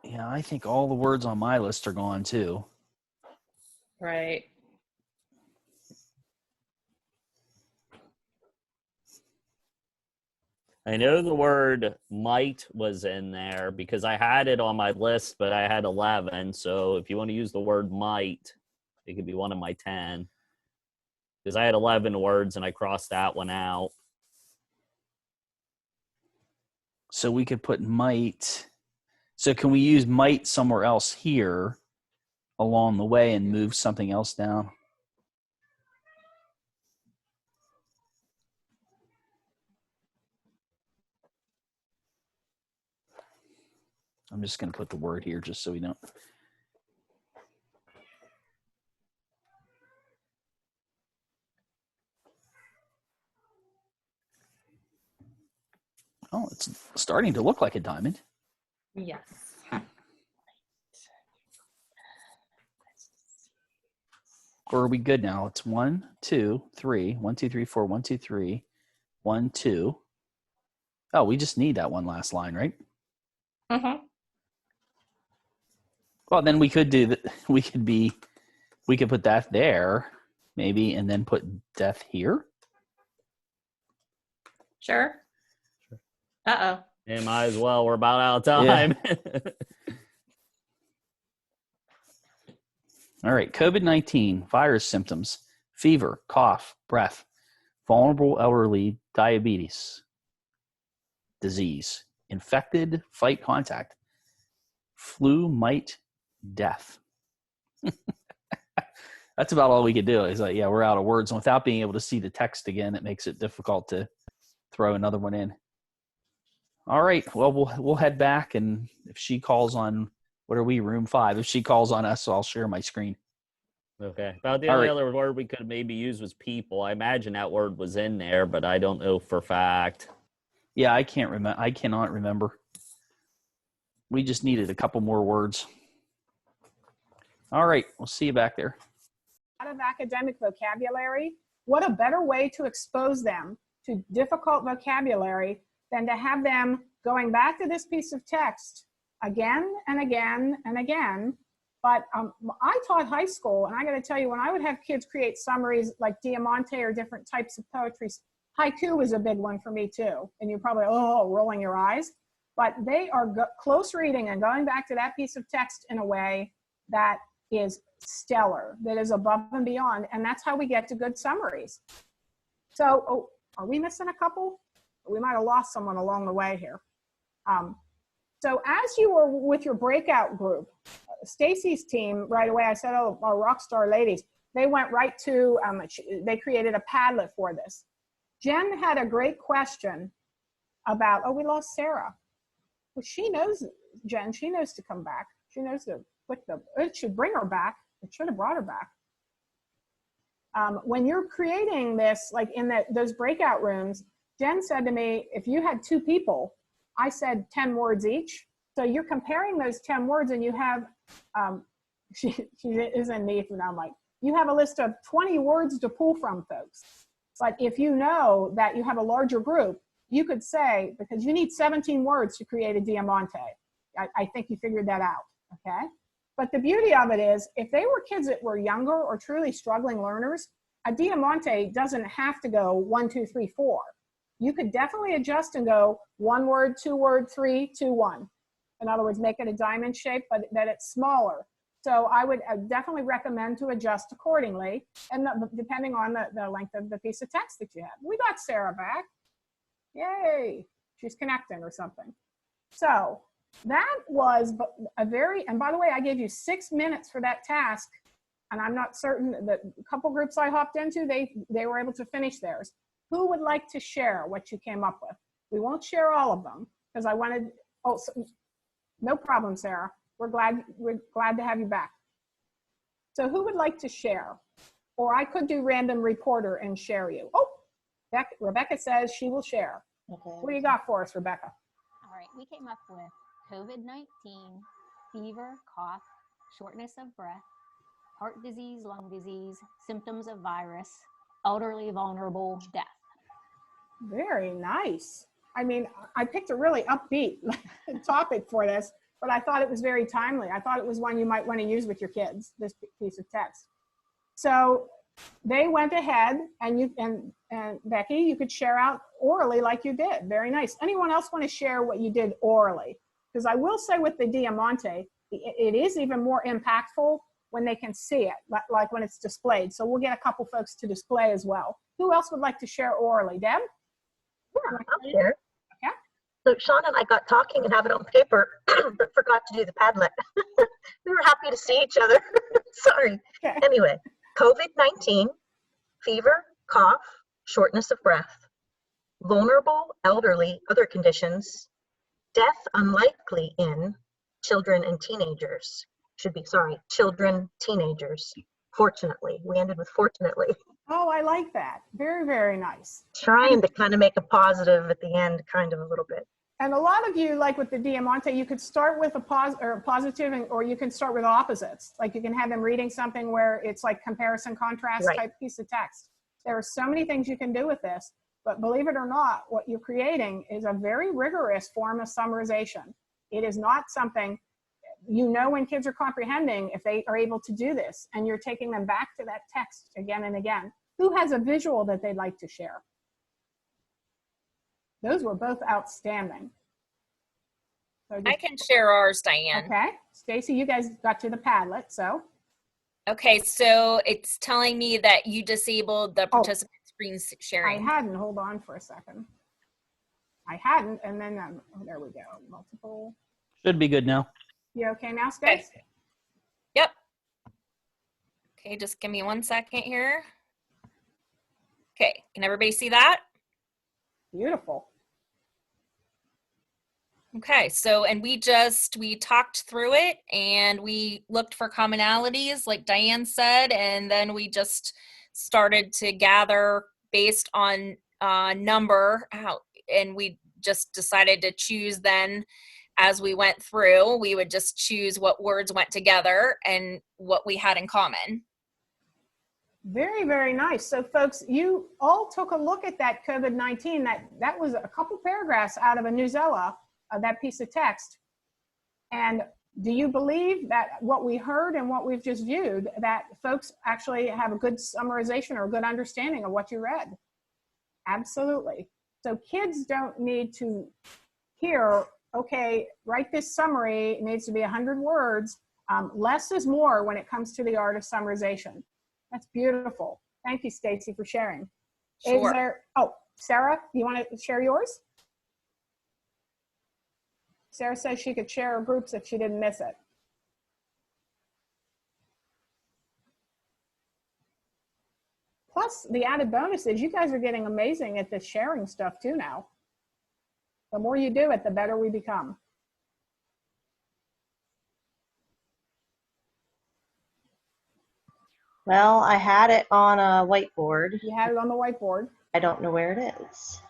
yeah, I think all the words on my list are gone too. Right. I know the word might was in there because I had it on my list, but I had 11. So if you want to use the word might, it could be one of my 10. Because I had 11 words and I crossed that one out. So we could put might. So can we use might somewhere else here along the way and move something else down? I'm just going to put the word here just so we don't. Oh, it's starting to look like a diamond. Yes. Or are we good now? It's 1, 2, 3. 1, 2, 3, 4. 1, 2, 3. 1, 2. Oh, we just need that one last line, right? Mm-hmm. Well, then we could do that. We could put that there, maybe, and then put death here. Sure. Uh-oh. Yeah, might as well. We're about out of time. Yeah. All right. COVID-19 virus symptoms: fever, cough, breath, vulnerable elderly, diabetes, disease, infected, fight, contact, flu, might, death. That's about all we could do. Is like, yeah, we're out of words. And without being able to see the text again, it makes it difficult to throw another one in. All right. Well, we'll head back, and if she calls on, what are we, room 5? If she calls on us, I'll share my screen. Okay. About the All only right. other word we could maybe use was people. I imagine that word was in there, but I don't know for fact. Yeah, I can't remember. I cannot remember. We just needed a couple more words. All right. We'll see you back there. A lot of academic vocabulary. What a better way to expose them to difficult vocabulary than to have them going back to this piece of text again and again and again. But I taught high school, and I got to tell you, when I would have kids create summaries like Diamante or different types of poetry, haiku was a big one for me too. And you're probably, rolling your eyes. But they are close reading and going back to that piece of text in a way that is stellar, that is above and beyond. And that's how we get to good summaries. So, are we missing a couple? We might have lost someone along the way here. So as you were with your breakout group, Stacy's team right away, I said, our Rockstar ladies, they went right to, they created a Padlet for this. Jen had a great question about, we lost Sarah. Well, she knows, Jen, she knows to come back. She knows to click it should bring her back. It should have brought her back. When you're creating this, like in those breakout rooms, Jen said to me, if you had 2 people, I said 10 words each. So you're comparing those 10 words, and you have, she isn't me, and I'm like, you have a list of 20 words to pull from, folks. But if you know that you have a larger group, you could say, because you need 17 words to create a Diamante. I think you figured that out, okay? But the beauty of it is, if they were kids that were younger or truly struggling learners, a Diamante doesn't have to go 1, 2, 3, 4. You could definitely adjust and go 1 word, 2 word, 3, 2, 1. In other words, make it a diamond shape, but that it's smaller. So I would definitely recommend to adjust accordingly, and depending on the length of the piece of text that you have. We got Sarah back. Yay. She's connecting or something. So that was and by the way, I gave you 6 minutes for that task, and I'm not certain that a couple groups I hopped into, they were able to finish theirs. Who would like to share what you came up with? We won't share all of them because I wanted, no problem, Sarah. We're glad to have you back. So who would like to share? Or I could do random reporter and share you. Oh, Rebecca says she will share. Okay. What do you got for us, Rebecca? All right, we came up with COVID-19, fever, cough, shortness of breath, heart disease, lung disease, symptoms of virus, elderly, vulnerable, death. Very nice. I mean, I picked a really upbeat topic for this, but I thought it was very timely. I thought it was one you might want to use with your kids, this piece of text. So they went ahead, and Becky, you could share out orally like you did. Very nice. Anyone else want to share what you did orally? Because I will say with the Diamante, it is even more impactful when they can see it, like when it's displayed. So we'll get a couple folks to display as well. Who else would like to share orally? Deb? Yeah, I'll share. Okay. So Sean and I got talking and have it on paper, but forgot to do the Padlet. We were happy to see each other. Sorry. Okay. Anyway, COVID-19, fever, cough, shortness of breath, vulnerable, elderly, other conditions, death unlikely in children and teenagers. Children, teenagers. Fortunately, we ended with fortunately. Oh, I like that. Very, very nice. Trying to kind of make a positive at the end, kind of a little bit. And a lot of you, like with the Diamante, you could start with a positive, or you can start with opposites. Like you can have them reading something where it's like comparison contrast type piece of text. There are so many things you can do with this, but believe it or not, what you're creating is a very rigorous form of summarization. It is not something, when kids are comprehending, if they are able to do this, and you're taking them back to that text again and again. Who has a visual that they'd like to share? Those were both outstanding. So I can share ours, Diane. Okay. Stacy, you guys got to the Padlet, so. Okay, so it's telling me that you disabled the participant screen sharing. I hadn't. Hold on for a second. I hadn't, and then, there we go. Multiple. Should be good now. You okay now, Stacy? Okay. Yep. Okay, just give me 1 second here. Okay, can everybody see that? Beautiful. Okay, so, and we talked through it and we looked for commonalities like Diane said, and then we just started to gather based on number, and we just decided to choose then as we went through, we would just choose what words went together and what we had in common. Very, very nice. So folks, you all took a look at that COVID-19. That was a couple paragraphs out of a Newsella, that piece of text. And do you believe that what we heard and what we've just viewed, that folks actually have a good summarization or a good understanding of what you read? Absolutely. So kids don't need to hear, okay, write this summary, it needs to be 100 words. Less is more when it comes to the art of summarization. That's beautiful. Thank you, Stacy, for sharing. Sure. Sarah, you want to share yours? Sarah says she could share her groups if she didn't miss it. Plus, the added bonus is you guys are getting amazing at this sharing stuff too now. The more you do it, the better we become. Well, I had it on a whiteboard. You had it on the whiteboard. I don't know where it is.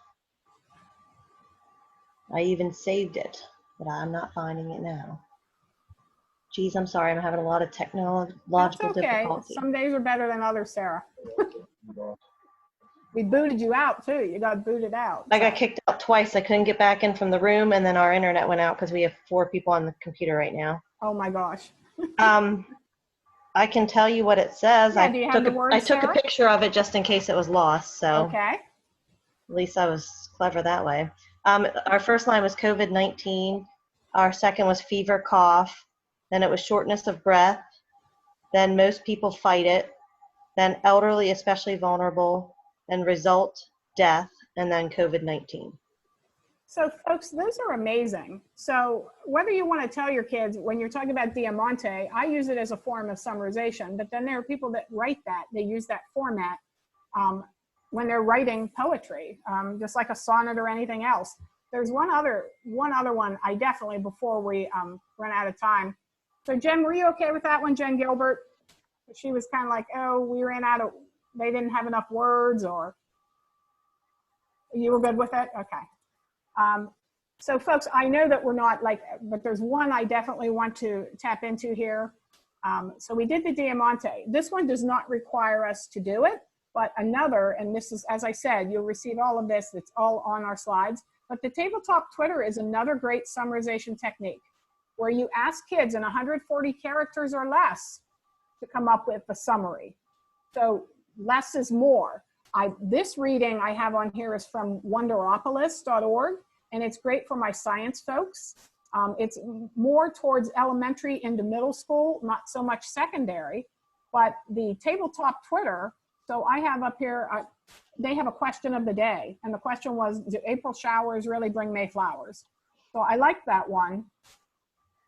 I even saved it, but I'm not finding it now. Geez, I'm sorry. I'm having a lot of technological difficulty. Some days are better than others, Sarah. We booted you out too. You got booted out. I got kicked out twice. I couldn't get back in from the room, and then our internet went out because we have 4 people on the computer right now. Oh my gosh. I can tell you what it says. Yeah, do you have the words, I took Sarah? a picture of it just in case it was lost. So okay. At least I was clever that way. Our first line was COVID-19, Our second was fever, cough. Then it was shortness of breath. Then most people fight it. Then elderly, especially vulnerable. Then result, death. And then COVID-19. So folks, those are amazing. So whether you want to tell your kids, when you're talking about Diamante, I use it as a form of summarization, but then there are people that write that, they use that format when they're writing poetry, just like a sonnet or anything else. There's one other one I definitely, before we run out of time. So Jen, were you okay with that one, Jen Gilbert? She was kind of like, oh, we ran out of, they didn't have enough words, or you were good with it? Okay. So folks, I know that we're not like, but there's one I definitely want to tap into here. So we did the Diamante. This one does not require us to do it, but another, and this is, as I said, you'll receive all of this, it's all on our slides, but the Tabletop Twitter is another great summarization technique where you ask kids in 140 characters or less to come up with a summary. So less is more. This reading I have on here is from wonderopolis.org, and it's great for my science folks. It's more towards elementary into middle school, not so much secondary, but the Tabletop Twitter, so I have up here, they have a question of the day, and the question was, do April showers really bring May flowers? So I like that one.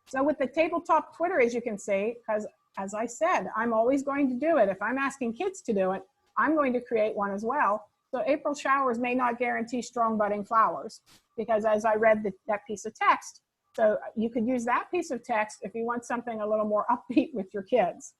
So with the Tabletop Twitter, as you can see, because as I said, I'm always going to do it. If I'm asking kids to do it, I'm going to create one as well. So April showers may not guarantee strong budding flowers, because as I read that piece of text, so you could use that piece of text if you want something a little more upbeat with your kids.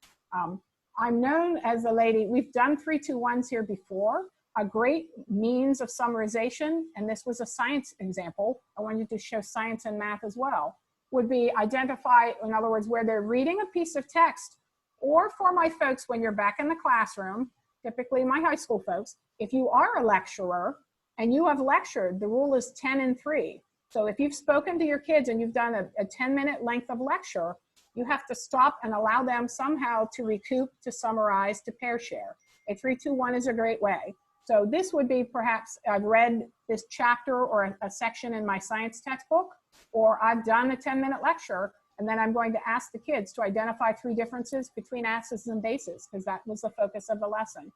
I'm known as the lady, we've done 3-2-1s here before, a great means of summarization, and this was a science example. I wanted to show science and math as well, would be identify, in other words, where they're reading a piece of text, or for my folks, when you're back in the classroom, typically my high school folks, if you are a lecturer and you have lectured, the rule is 10 and 3. So if you've spoken to your kids and you've done a 10-minute length of lecture, you have to stop and allow them somehow to recoup, to summarize, to pair share. A 3-2-1 is a great way. So this would be perhaps, I've read this chapter or a section in my science textbook, or I've done a 10-minute lecture, and then I'm going to ask the kids to identify 3 differences between acids and bases, because that was the focus of the lesson.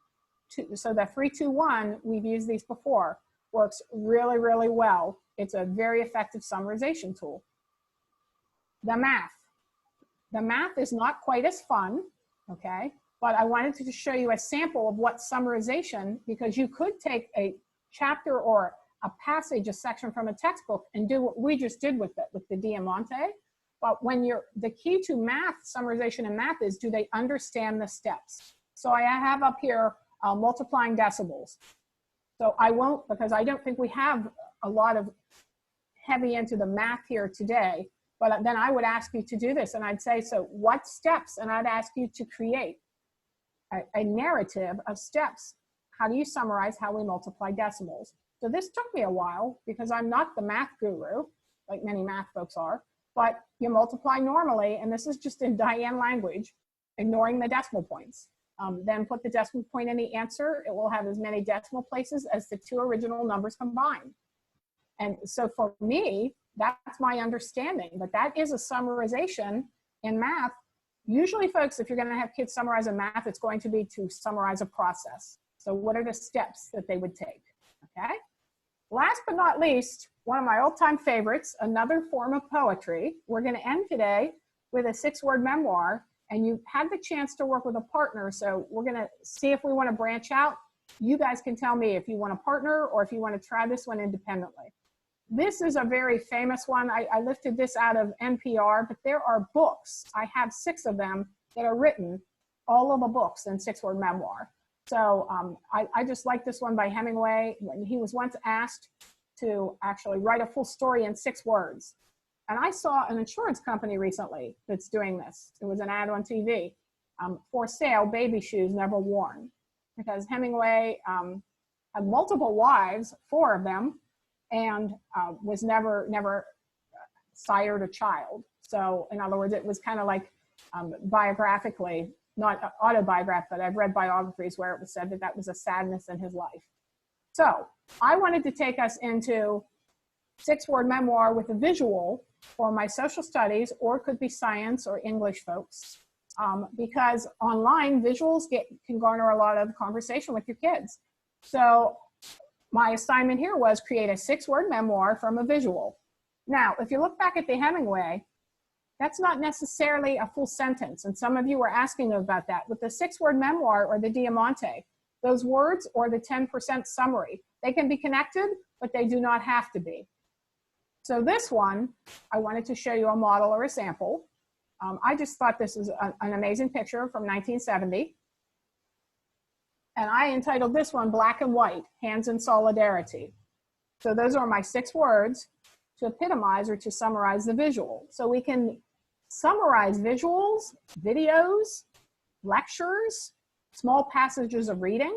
So the 3-2-1, we've used these before, works really, really well. It's a very effective summarization tool. The math. The math is not quite as fun, okay? But I wanted to show you a sample of what summarization, because you could take a chapter or a passage, a section from a textbook, and do what we just did with the Diamante. But when the key to math, summarization in math, is do they understand the steps? So I have up here multiplying decibels. So I won't, because I don't think we have a lot of heavy into the math here today, but then I would ask you to do this, and I'd say, so what steps? And I'd ask you to create a narrative of steps. How do you summarize how we multiply decimals? So this took me a while, because I'm not the math guru, like many math folks are, but you multiply normally, and this is just in Diane language, ignoring the decimal points. Then put the decimal point in the answer. It will have as many decimal places as the 2 original numbers combined. And so for me, that's my understanding, but that is a summarization in math. Usually, folks, if you're going to have kids summarize in math, it's going to be to summarize a process. So what are the steps that they would take, okay? Last but not least, one of my all-time favorites, another form of poetry. We're going to end today with a 6-word memoir, and you've had the chance to work with a partner, so we're going to see if we want to branch out. You guys can tell me if you want to partner or if you want to try this one independently. This is a very famous one. I lifted this out of NPR, but there are books. I have 6 of them that are written, all of the books in 6-word memoir. So I just like this one by Hemingway, when he was once asked to actually write a full story in 6 words. And I saw an insurance company recently that's doing this. It was an ad on TV. For sale, baby shoes never worn. Because Hemingway had multiple wives, 4 of them, and was never sired a child. So in other words, it was kind of like biographically, not autobiographic, but I've read biographies where it was said that that was a sadness in his life. So I wanted to take us into 6-word memoir with a visual, for my social studies, or it could be science or English folks, because online visuals can garner a lot of conversation with your kids. So my assignment here was create a 6-word memoir from a visual. Now, if you look back at the Hemingway, that's not necessarily a full sentence. And some of you were asking about that. With the 6-word memoir or the Diamante, those words or the 10% summary, they can be connected, but they do not have to be. So this one, I wanted to show you a model or a sample. I just thought this was an amazing picture from 1970. And I entitled this one, Black and White, Hands in Solidarity. So those are my 6 words to epitomize or to summarize the visual. So we can summarize visuals, videos, lectures, small passages of reading.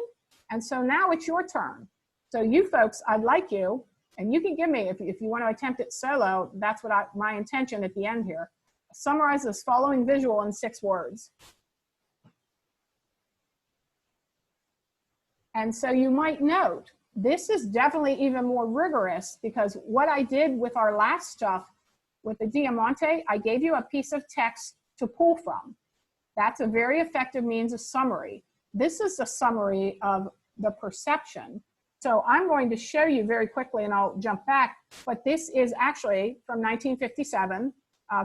And so now it's your turn. So you folks, I'd like you, and you can give me, if you want to attempt it solo, that's what my intention at the end here. Summarize this following visual in 6 words. And so you might note, this is definitely even more rigorous, because what I did with our last stuff with the Diamante, I gave you a piece of text to pull from. That's a very effective means of summary. This is a summary of the perception. So I'm going to show you very quickly, and I'll jump back, but this is actually from 1957,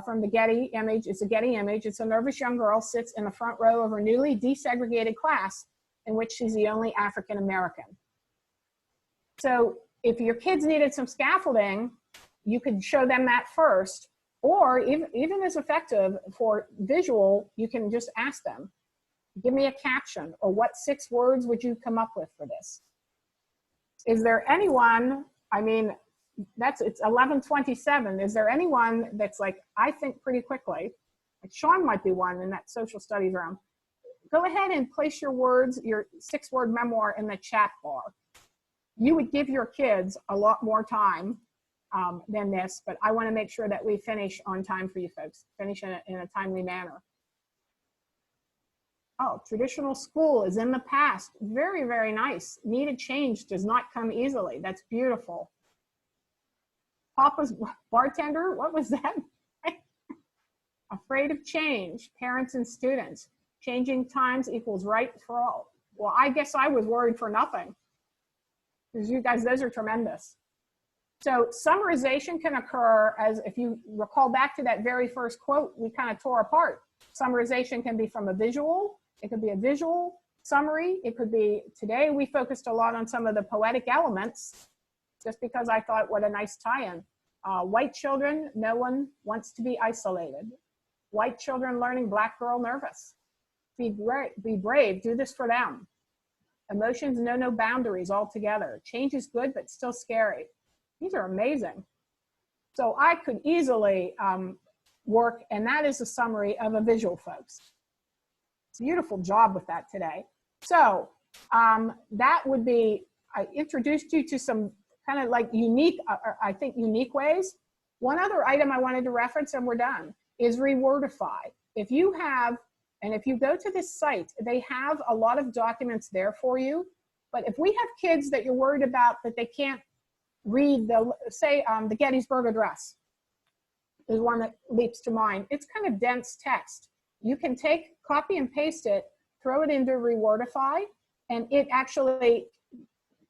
from the Getty image. It's a Getty image. It's a nervous young girl sits in the front row of her newly desegregated class, in which she's the only African American. So if your kids needed some scaffolding, you could show them that first, or even as effective for visual, you can just ask them, give me a caption, or what 6 words would you come up with for this? Is there anyone, I mean, it's 11:27. Is there anyone that's like, I think pretty quickly, like Sean might be one in that social studies room. Go ahead and place your words, your 6-word memoir in the chat bar. You would give your kids a lot more time than this, but I want to make sure that we finish on time for you folks, finish in a timely manner. Oh, traditional school is in the past. Very, very nice. Needed change does not come easily. That's beautiful. Papa's bartender, what was that? Afraid of change, parents and students. Changing times equals right for all. Well, I guess I was worried for nothing. Because you guys, those are tremendous. So summarization can occur as, if you recall back to that very first quote we kind of tore apart. Summarization can be from a visual. It could be a visual summary. It could be, today we focused a lot on some of the poetic elements, just because I thought what a nice tie-in. White children, no one wants to be isolated. White children learning, Black girl nervous. Be brave, do this for them. Emotions know no boundaries altogether. Change is good, but still scary. These are amazing. So I could easily work, and that is a summary of a visual, folks. Beautiful job with that today. So that would be, I introduced you to some kind of like unique, I think unique ways. One other item I wanted to reference, and we're done, is Rewordify. If you have, and if you go to this site, they have a lot of documents there for you. But if we have kids that you're worried about that they can't read, say the Gettysburg Address is one that leaps to mind. It's kind of dense text. You can take, copy and paste it, throw it into Rewordify, and it actually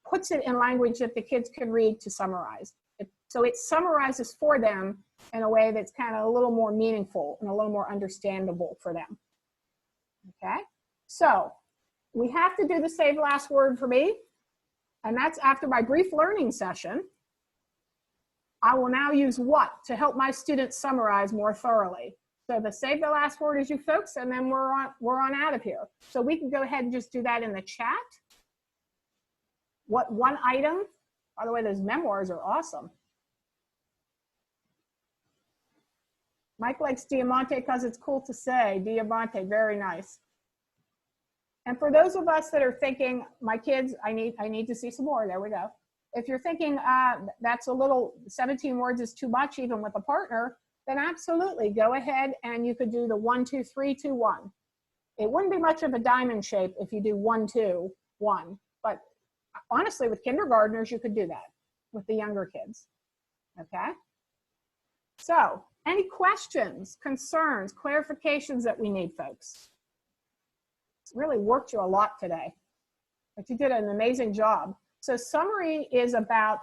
puts it in language that the kids can read to summarize. So it summarizes for them in a way that's kind of a little more meaningful and a little more understandable for them. Okay, so we have to do the save last word for me, and that's after my brief learning session. I will now use what to help my students summarize more thoroughly. So the save the last word is you folks, and then we're on out of here. So we can go ahead and just do that in the chat. What one item? By the way, those memoirs are awesome. Mike likes Diamante because it's cool to say. Diamante, very nice. And for those of us that are thinking, my kids, I need to see some more. There we go. If you're thinking that's a little, 17 words is too much even with a partner, then absolutely go ahead and you could do the 1, 2, 3, 2, 1. It wouldn't be much of a diamond shape if you do 1, 2, 1. But honestly, with kindergartners, you could do that with the younger kids. Okay. So, any questions, concerns, clarifications that we need, folks? It's really worked you a lot today, but you did an amazing job. So summary is about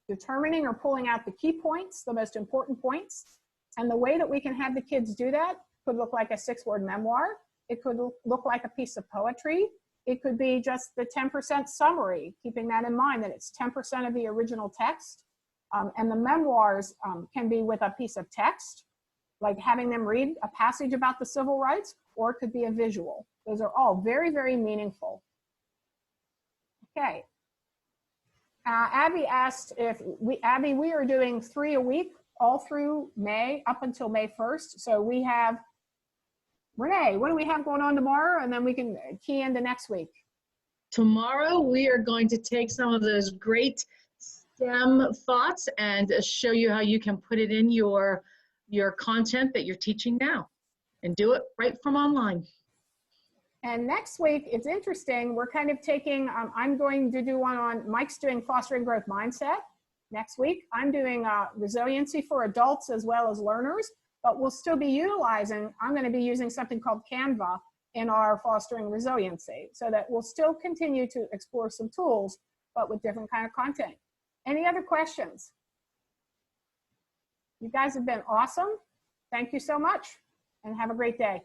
determining or pulling out the key points, the most important points. And the way that we can have the kids do that could look like a 6-word memoir. It could look like a piece of poetry. It could be just the 10% summary, keeping that in mind that it's 10% of the original text. And the memoirs can be with a piece of text, like having them read a passage about the civil rights, or it could be a visual. Those are all very, very meaningful. Okay. Abby asked if Abby, we are doing 3 a week all through May, up until May 1st. So we have, Renee, what do we have going on tomorrow? And then we can key into next week. Tomorrow, we are going to take some of those great STEM thoughts and show you how you can put it in your content that you're teaching now and do it right from online. And next week, it's interesting. We're kind of taking, I'm going to do one on, Mike's doing fostering growth mindset. Next week, I'm doing resiliency for adults as well as learners, but we'll still be utilizing, I'm going to be using something called Canva in our fostering resiliency, so that we'll still continue to explore some tools, but with different kind of content. Any other questions? You guys have been awesome. Thank you so much, and have a great day.